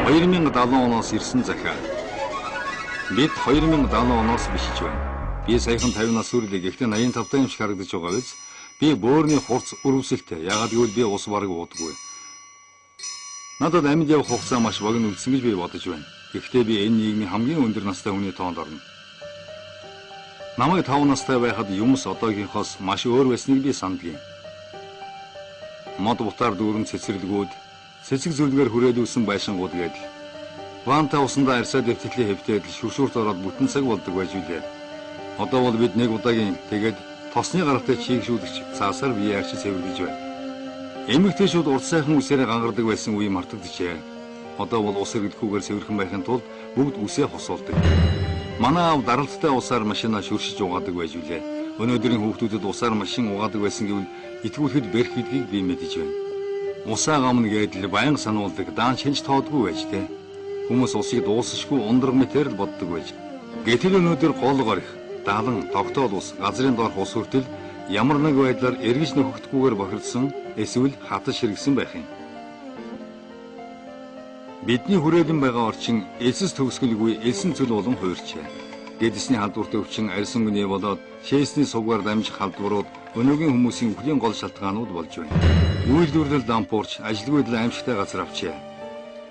2070 оноос ирсэн захиа. Бид 2070 оноос бишиж байна. Би саяхан 50 нас хүрлээ. Гэхдээ 85 юм шиг харагдаж байгаа биз? Би бөөрийн хурц өрөвсөлтэй. Яагаад гэвэл би ус бараг уудаггүй. Надад амьд явах хугацаа маш богино үлдсэн гэж би бодож байна. Гэхдээ би энэ нийгмийн хамгийн өндөр настай хүний тоонд орно. Намайг 5 настай байхад юмс одоогийнхоос маш өөр байсныг би санддаг. Мод бутаар дүүрэн цэцэрлэгүүд, цэцэг зүлгээр хүрээлүүлсэн байшингууд гэдэл. Ванта усандаа арьсаа дэвтэлээ хэвтээд шүршүүрт ороод бүтэн цаг болдог байж үлээ. Одоо бол бид нэг удаагийн тэгээд тосны гаралтай чийгшүүлэгч цаасаар бие арчи цэвэргэж байна. Эмэгтэйчүүд урд сайхан үсээрээ гангардаг байсан үе мартагджээ. Одоо бол ус эргэлэхгүйгээр цэвэрхэн байхын тулд бүгд үсээ хосуулдаг. Манай аав даралттай усаар машинаа шүршиж угаадаг байж үлээ. Өнөөдрийн хүүхдүүдэд усаар машин угаадаг байсан гэвэл итгүүлэхэд бэрх гэдгийг би мэдэж байна. Усаа гамна гэдэл баян сануулдаг даан шинж тоодгүй байж тээ. Хүмүүс усыг дуусшгүй ундраг мэтэр л боддог байж. Гэтэл өнөөдөр голгоор их даалан тогтоол ус газрын доорх ус хүртэл ямар нэг байдлаар эргэж нөхөгдөхгүйгээр бохирдсон эсвэл хатаж ширгсэн байх юм. Бидний хүрээлэн байгаа орчин элсэс төгсгөлгүй элсэн цөл болон хуурчээ. Гээдсний халдварт өвчин арьсан гүний болоод шээсний сугаар дамжих халдварууд өнөөгийн хүмүүсийн үхлийн гол шалтгаанууд болж байна. Үйлдвэрлэл дампуурч ажилгүй л аимшигтай газар авчээ.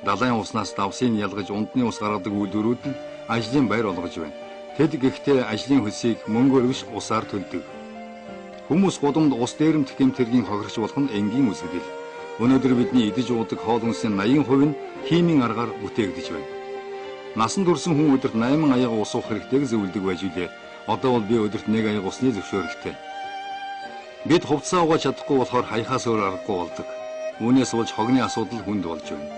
Далайн уснаас давсыг ялгаж ундны ус гаргадаг үйлдвэрүүд нь ажлын байр болгож байна. Тэд гэхдээ ажлын хөлсийг мөнгөөр биш усаар төлдөг. Хүмүүс гудамд ус дээрэмдэх гэмтэргийн хохирч болох нь энгийн үсгэл. Өнөөдөр бидний идэж уудаг хоол хүнсийн 80% нь химийн аргаар бүтээгдэж байна. Насан турш хүн өдөрт 8 аяга ус уух хэрэгтэйг зөвлөдөг байж үлээ. Одоо бол би өдөрт 1 аяга усны зөвшөөрөлтэй. Бид хувцас угааж чадахгүй болохоор хаяхаас өөр аргагүй болдог. Үүнээс болж хогны асуудал хүнд болж байна.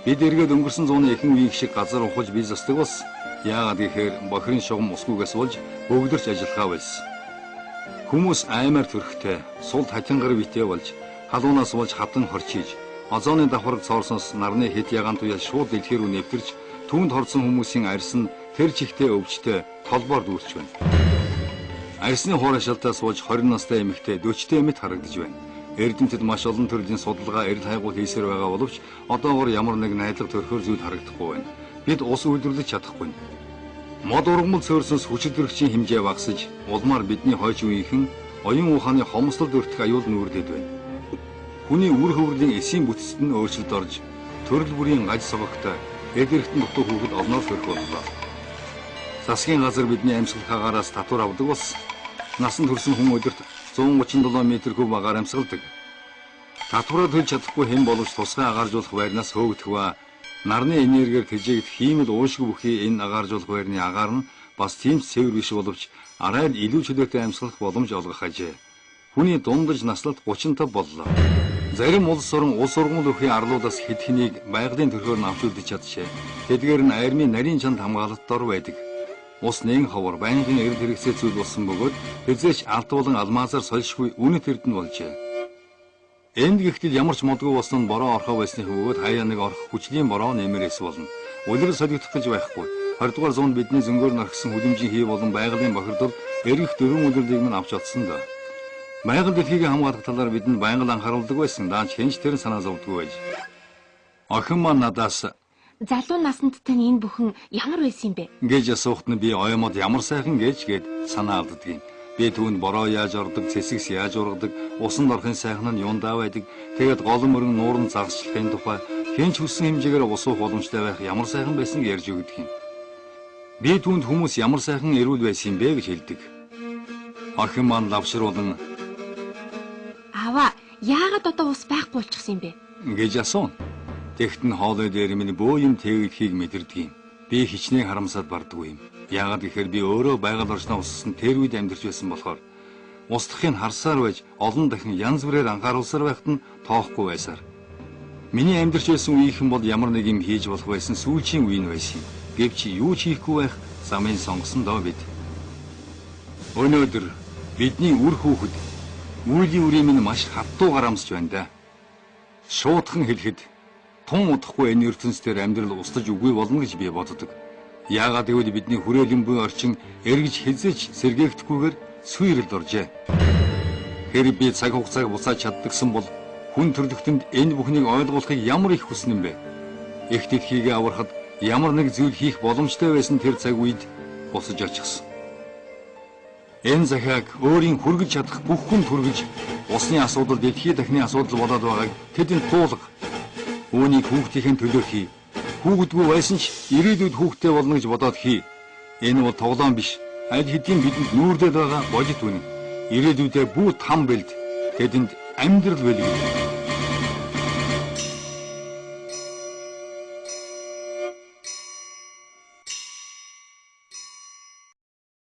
Бид эргээд өнгөрсөн зууны ихэнх үеийн шиг газар ухаж бий застдаг бас. Яагаад гэхээр бохирын шугам усгүйгээс болж бөгдөрч ажиллахаа байсан. Хүмүүс аймаар төрхтэй, сул татингар битэй болж, халуунаас болж хатан хорчиж, озоны давхарг цоорсоос нарны хэд ягаан туял шууд дэлхий рүү нэвтэрч, түүнд хорсон хүмүүсийн арьс нь тэр чихтэй өвчтэй толбоор дүүрч байна. Арьсны хуурашаалтаас сууж 20 настай эмэгтэй 40-тэй эмэт харагдаж байна. Эрдэмтэд маш олон төрлийн судалгаа эрэл хайгуул хийсээр байгаа боловч одоогоор ямар нэг найдлага төрхөр зүйл харагдахгүй байна. Бид ус үйлдвэрлэж чадахгүй. Мод ургамал цөөрсөс хүчилтөрөгчийн хэмжээ багасж, улмаар бидний хойч үеийнхэн оюун ухааны хомслолд өртөх аюул нүүрлээд байна. Хүний үр хөврөлийн эсийн бүтцэд нь өөрчлөлт орж, төрөл бүрийн гаж согогтой эд эрхтэн дутуу хүүхэд олноор төрөх боллоо. Засгийн газар бидний амьсгал хагаараас татвар авдаг бас. Насан турш хүн өдөрт 137 м3 агаар амьсгалдаг. Татвараа төлж чадахгүй хэн боловч тусгай агааржуулах байрнаас хөөгдөх ба нарны энергиээр тэжээгдэх хиймэл уушгүй бүхий энэ агааржуулах байрны агаар нь бас тийм цэвэр биш боловч арай л илүү чөлөөтэй амьсгалах боломж олгох ажээ. Хүний дундаж наслалт 35 боллоо. Зарим улс орн улс ургамал өхний арлуудаас хэд хэнийг байгалийн төрхөөр нь авч үлдэж чадчихэ. Тэдгээр нь армийн нарийн чанд хамгаалалт дор байдаг. Ус нэгэн ховор байнгын эрд хэрэгцээ зүйл болсон бөгөөд хэзээч алт болон алмазаар сольшгүй үнэт эрдэнэ болжээ. Энд гэхдээ ямар ч модгүй болсон нь бороо орхоо байсны хөвгөд хаяа нэг орох хүчлийн бороо нэмэрээс болно. Улирал солигдох гэж байхгүй. 20 дугаар зуунд бидний зөнгөөр нархсан хүлэмжийн хий болон байгалийн бохирдол эргэх дөрвөн үлрэлийг мань авч олсон да. Байгаль дэлхийг хамгаалах талаар бидэнд байнга анхааруулдаг байсан. Даанч хэнч тэр санаа зовдгүй байж. Охин маань надаас залуу наснд тань энэ бүхэн ямар байсан юм бэ? Гэж асуухт нь би оёмод ямар сайхан гэд санаа алддаг юм. Би түүнд бороо яаж ордог, цэсэгс яаж ургадаг, усанд орохын сайхан нь юундаа байдаг. Тэгээд голон мөрөн нууран загасчлахын тухай хэнч хүссэн хэмжээгээр ус уух боломжтой байх ямар сайхан байсныг ярьж өгдөг юм. Би түүнд хүмүүс ямар сайхан эрүүл байсан юм бэ гэж хэлдэг. Охин маань лавшруулан Аваа, яагаад одоо ус байхгүй болчихсон юм бэ? Гэж асуув. Тэгт нь хоолой дээр минь бөө юм тээгдэхийг мэдэрдэг юм. Би хичнээн харамсаад бардаггүй юм. Яагаад гэхээр би өөрөө байгаль орчноо уссан тэр үед амьдарч байсан болохоор устдахыг харсаар байж олон дахин янз бүрээр анхааруулсаар байхад нь тоохгүй байсаар. Миний амьдарч байсан үеийнхэн бол ямар нэг юм хийж болох байсан сүүлчийн үе нь байсан юм. Гэвч юу ч хийхгүй байх замын сонгосон доо бид. Өнөөдөр бидний үр хүүхэд үеийн үрийн минь маш хатуу гарамсж байна да. Шуудхан хэлэхэд тун удахгүй энэ ертөнцийн амьдрал устж үгүй болно гэж би боддог. Яагаад гэвэл бидний хүрээлэн буй орчин эргэж хязгаарч сэргээгдэхгүйгээр сүйрэлд оржээ. Хэрэг би цаг хугацааг буцааж чаддагсан бол хүн төрлөختөнд энэ бүхнийг ойлгуулахыг ямар их хүснэ юм бэ? Эх дэлхийгээ аврахад ямар нэг зүйл хийх боломжтой байсан тэр цаг үед босож очихсон. Энэ захиаг өөрийн хүргэж чадах бүх хүнд хүргэж усны асуудал дэлхийн дахны асуудал болоод байгааг тэдэнд туулга. Үүнийг хүүхдийн төлөө хий. Хүүхдгүй байсан ч ирээдүйд хүүхдтэй болно гэж бодоод хий. Энэ бол тоглоом биш. Аль хэдийн бидэнд нүүрдээд байгаа бодит үнэн. Ирээдүйдээ бүү там бэлд. Тэдэнд амьдрал бэлгэн.